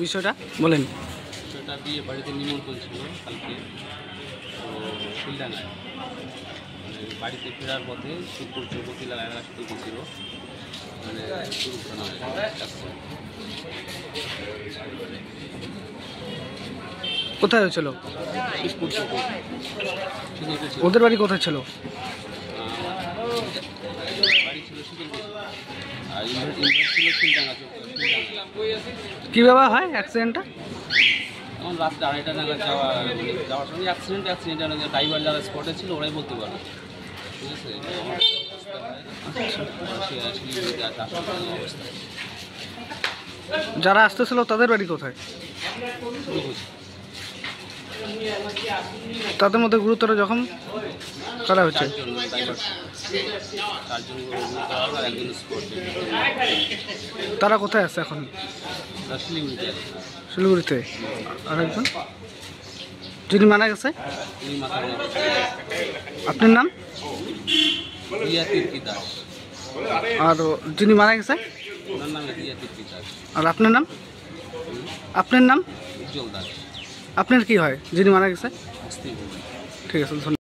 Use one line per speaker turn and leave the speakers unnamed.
বিষয়টা বলেন।
বিষয়টা বিয়ে বাড়িতে নিমন্ত্রণ ছিল কালকে, তো শিলডাঙ্গায় মানে বাড়িতে ফেরার পথে শুকুর চৌপতি লাগায় শুরু করছিল, মানে দুর্ঘটনা হয়েছে।
কোথায় হয়েছিল?
শিবপুর চৌপতি।
ওদের বাড়ি কোথায় ছিল?
বাড়ি ছিল শিবপুর আর ইনভার্ট ছিল শিলডাঙ্গা
কীভাবে হয় অ্যাক্সিডেন্টটা?
এখন রাত 2:30টা নাগাদ যাওয়ার সময় অ্যাক্সিডেন্ট ড্রাইভার যারা স্পটে ছিল ওরাই বলতে পারে, ঠিক আছে।
যারা আসতেছিল তাদের বাড়ি কোথায়? তাদের মধ্যে গুরুতর জখম করা হচ্ছে। তারা কোথায় আছে এখন? শিলিগুড়িতে। আর একজন যিনি মারা গেছে, আপনার নাম? আর যিনি মারা গেছে আর আপনার নাম? আপনার নাম? আপনার কি হয় যিনি মারা গেছে? ঠিক আছে, ধন্যবাদ।